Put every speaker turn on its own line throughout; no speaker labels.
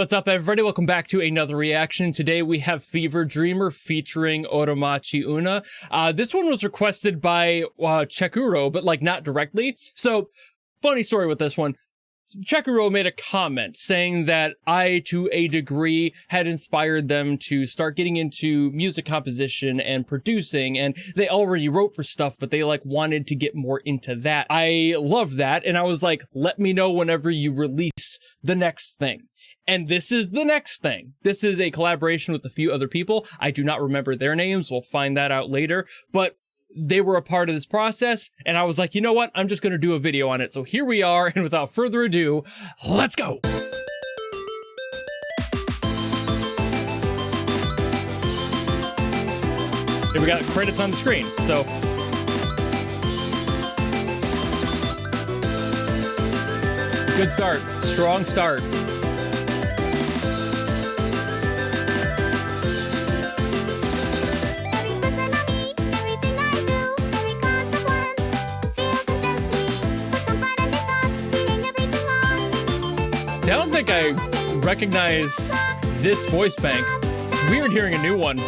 What's up, everybody? Welcome back to another reaction. Today we have Fever Dreamer featuring Otomachi Una. This one was requested by checkuro, but like not directly. So, funny story with this one. checkuro made a comment saying that I, to a degree, had inspired them to start getting into music composition and producing, and they already wrote for stuff, but they like wanted to get more into that. I loved that, and I was like, let me know whenever you release the next thing. And this is the next thing. This is a collaboration with a few other people. I do not remember their names. We'll find that out later, but they were a part of this process, and I was like, you know what? I'm just gonna do a video on it. So here we are, and without further ado, let's go! Here we got credits on the screen, so... Good start. Strong start. I don't think I recognize this voice bank. It's weird hearing a new one.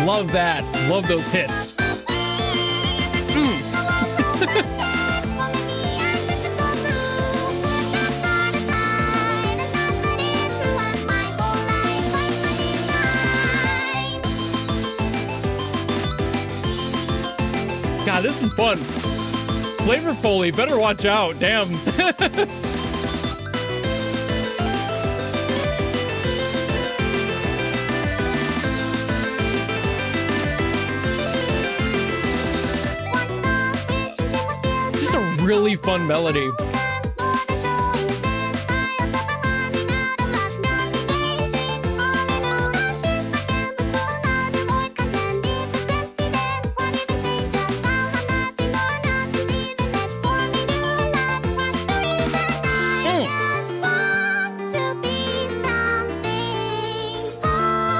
Love that. Love those hits. God, this is fun. Flavorfully, better watch out. Damn. Really fun melody.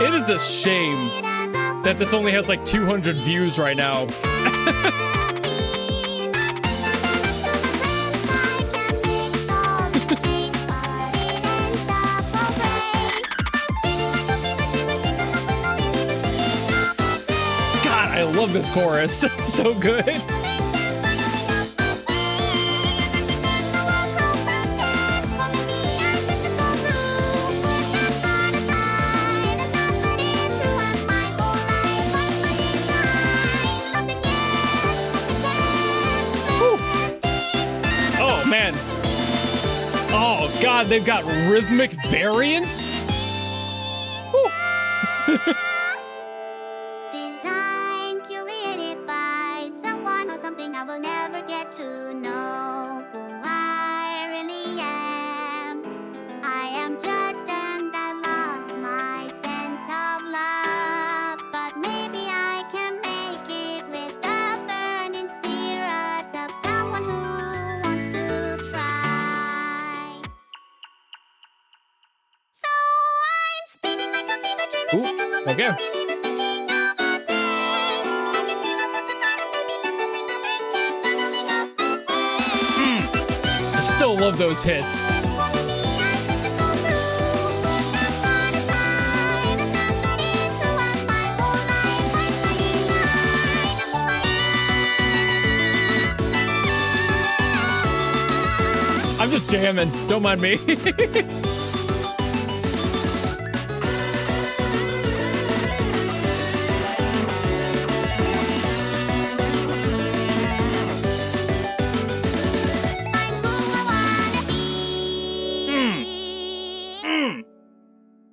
It is a shame that this only has like 200 views right now. I love this chorus. It's so good. Oh, man. Oh, God, they've got rhythmic variants?
I will never get to know who I really am. I am judged and I've lost my sense of love. But maybe I can make it with the burning spirit of someone who wants to try. So I'm spinning like a fever dream.
Okay. Still love those hits. I'm just jamming, don't mind me.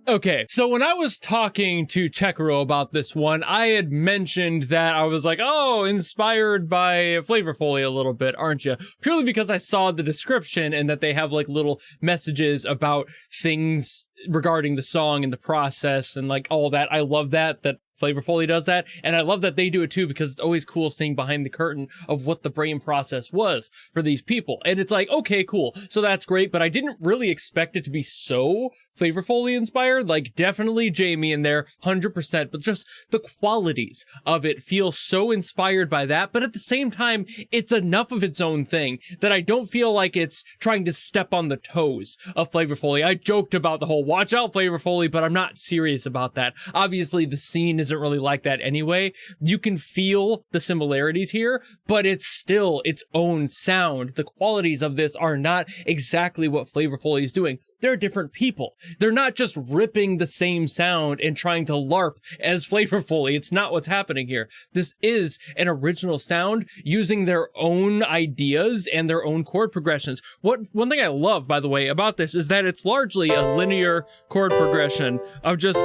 Okay, so when I was talking to checkuro about this one, I had mentioned that I was like, oh, inspired by Flavorfully a little bit, aren't you? Purely because I saw the description and that they have like little messages about things regarding the song and the process and like all that. I love that Flavorfully does that, and I love that they do it too, because it's always cool seeing behind the curtain of what the brain process was for these people. And it's like, okay, cool, so that's great, but I didn't really expect it to be so Flavorfully inspired. Like, definitely Jamie in there, 100%, but just the qualities of it feel so inspired by that, but at the same time, it's enough of its own thing that I don't feel like it's trying to step on the toes of Flavorfully. I joked about the whole watch out Flavorfully, but I'm not serious about that. Obviously, the scene isn't really like that anyway. You can feel the similarities here, but it's still its own sound. The qualities of this are not exactly what Flavorfully is doing. They're different people. They're not just ripping the same sound and trying to LARP as Flavorfully. It's not what's happening here. This is an original sound using their own ideas and their own chord progressions. One thing I love, by the way, about this is that it's largely a linear chord progression of just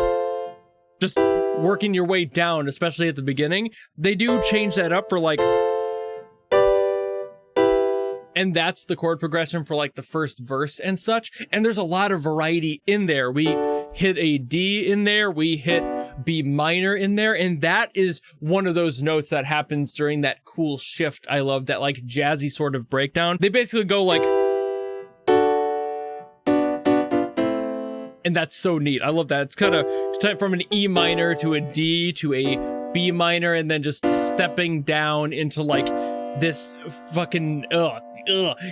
working your way down, especially at the beginning. They do change that up for like, and that's the chord progression for like the first verse and such. And there's a lot of variety in there. We hit a D in there, we hit B minor in there, and that is one of those notes that happens during that cool shift. I love that like jazzy sort of breakdown. They basically go like, and that's so neat. I love that. It's kind of from an E minor to a D to a B minor, and then just stepping down into like this fucking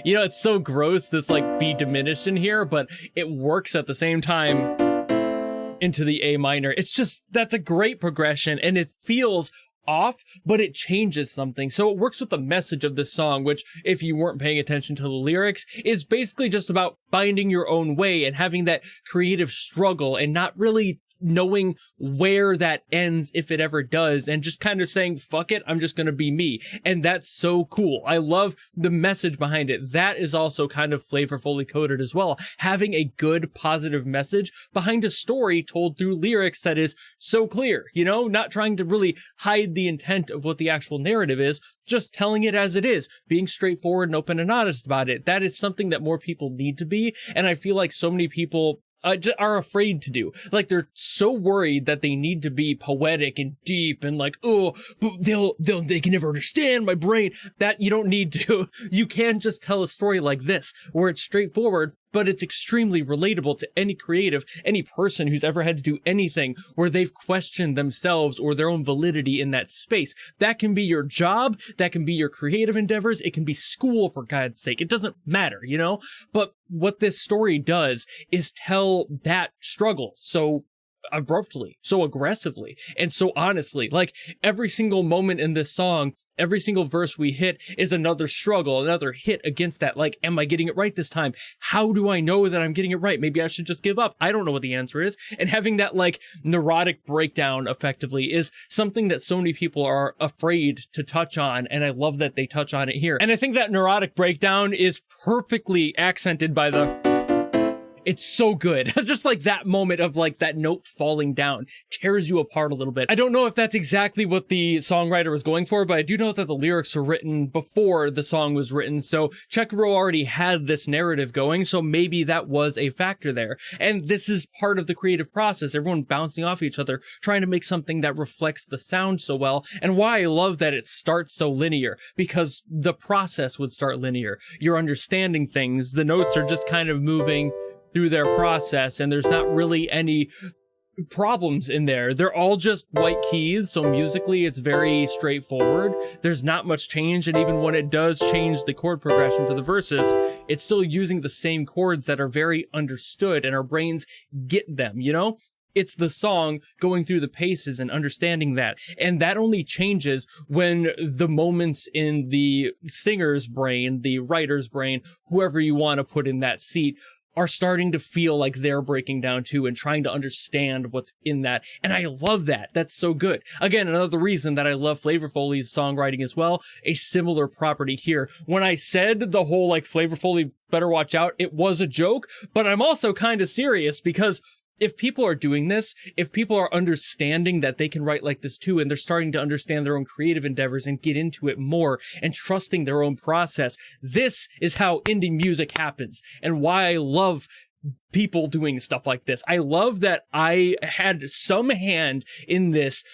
you know, it's so gross, this like B diminished in here, but it works at the same time into the A minor. It's just, that's a great progression, and it feels off, but it changes something. So it works with the message of this song, which, if you weren't paying attention to the lyrics, is basically just about finding your own way and having that creative struggle and not really knowing where that ends, if it ever does, and just kind of saying, fuck it, I'm just gonna be me. And that's so cool. I love the message behind it. That is also kind of flavorfully coded as well. Having a good, positive message behind a story told through lyrics that is so clear, you know, not trying to really hide the intent of what the actual narrative is, just telling it as it is, being straightforward and open and honest about it. That is something that more people need to be, and I feel like so many people are afraid to do. Like, they're so worried that they need to be poetic and deep and like, oh, but they can never understand my brain. That you don't need to. You can just tell a story like this, where it's straightforward, but it's extremely relatable to any creative, any person who's ever had to do anything where they've questioned themselves or their own validity in that space. That can be your job, that can be your creative endeavors, it can be school, for God's sake. It doesn't matter, you know? But what this story does is tell that struggle so abruptly, so aggressively, and so honestly. Like, every single moment in this song, every single verse we hit is another struggle, another hit against that. Like, am I getting it right this time? How do I know that I'm getting it right? Maybe I should just give up. I don't know what the answer is. And having that like neurotic breakdown effectively is something that so many people are afraid to touch on. And I love that they touch on it here. And I think that neurotic breakdown is perfectly accented by it's so good. Just like that moment of like that note falling down tears you apart a little bit. I don't know if that's exactly what the songwriter was going for, but I do know that the lyrics were written before the song was written. So checkuro already had this narrative going, so maybe that was a factor there. And this is part of the creative process. Everyone bouncing off each other, trying to make something that reflects the sound so well. And why I love that it starts so linear, because the process would start linear. You're understanding things. The notes are just kind of moving through their process, and there's not really any problems in there. They're all just white keys, so musically it's very straightforward. There's not much change, and even when it does change the chord progression for the verses, it's still using the same chords that are very understood, and our brains get them, you know? It's the song going through the paces and understanding that. And that only changes when the moments in the singer's brain, the writer's brain, whoever you want to put in that seat, are starting to feel like they're breaking down too and trying to understand what's in that. And I love that. That's so good. Again, another reason that I love Flavorfully's songwriting as well, a similar property here. When I said the whole like Flavorfully better watch out, it was a joke, but I'm also kind of serious, because if people are doing this, if people are understanding that they can write like this too, and they're starting to understand their own creative endeavors and get into it more and trusting their own process, this is how indie music happens, and why I love people doing stuff like this. I love that I had some hand in this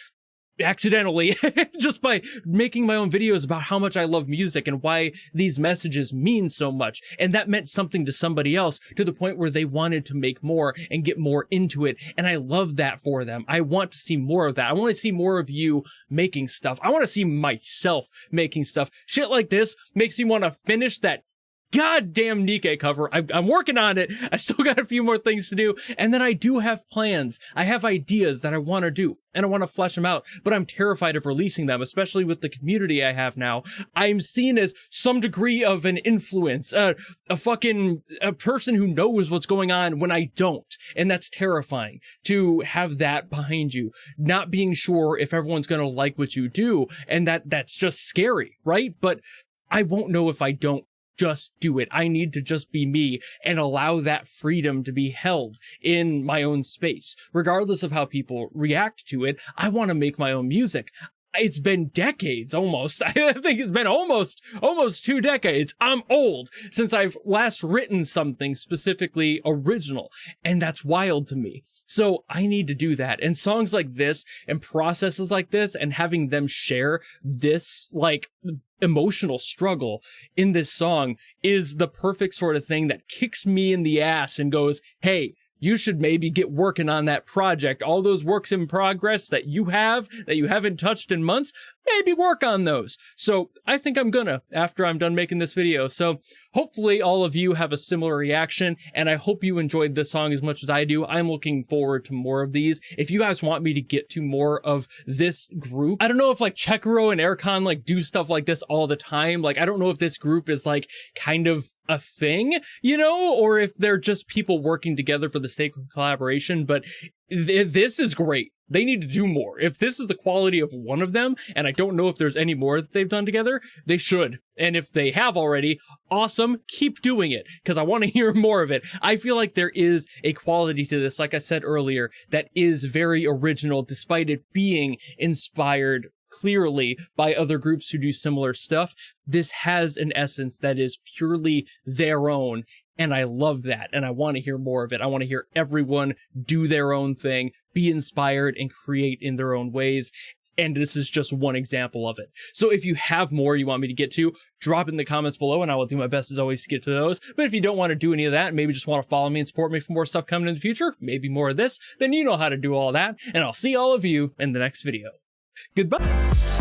accidentally just by making my own videos about how much I love music and why these messages mean so much. And that meant something to somebody else to the point where they wanted to make more and get more into it. And I love that for them. I want to see more of that. I want to see more of you making stuff. I want to see myself making stuff. Shit like this makes me want to finish that goddamn Nikkei cover. I'm working on it. I still got a few more things to do. And then I do have plans. I have ideas that I want to do and I want to flesh them out, but I'm terrified of releasing them, especially with the community I have now. I'm seen as some degree of an influence, a person who knows what's going on when I don't. And that's terrifying to have that behind you, not being sure if everyone's going to like what you do. And that's just scary, right? But I won't know if I don't just do it. I need to just be me and allow that freedom to be held in my own space. Regardless of how people react to it, I want to make my own music. It's been decades almost. I think it's been almost 2 decades. I'm old since I've last written something specifically original, and that's wild to me. So I need to do that. And songs like this and processes like this and having them share this like emotional struggle in this song is the perfect sort of thing that kicks me in the ass and goes, hey, you should maybe get working on that project. All those works in progress that you haven't touched in months, maybe work on those. So I think I'm gonna after I'm done making this video. So hopefully all of you have a similar reaction, and I hope you enjoyed this song as much as I do. I'm looking forward to more of these. If you guys want me to get to more of this group, I don't know if like checkuro and Aircon like do stuff like this all the time. Like I don't know if this group is like kind of a thing, you know, or if they're just people working together for the sake of collaboration, but this is great. They need to do more. If this is the quality of one of them, and I don't know if there's any more that they've done together, they should. And if they have already, awesome, keep doing it, because I want to hear more of it. I feel like there is a quality to this, like I said earlier, that is very original, despite it being inspired clearly by other groups who do similar stuff. This has an essence that is purely their own, and I love that, and I want to hear more of it. I want to hear everyone do their own thing, be inspired, and create in their own ways, and this is just one example of it. So if you have more you want me to get to, drop it in the comments below, and I will do my best as always to get to those. But if you don't want to do any of that, maybe just want to follow me and support me for more stuff coming in the future, maybe more of this, then you know how to do all that, and I'll see all of you in the next video. Goodbye!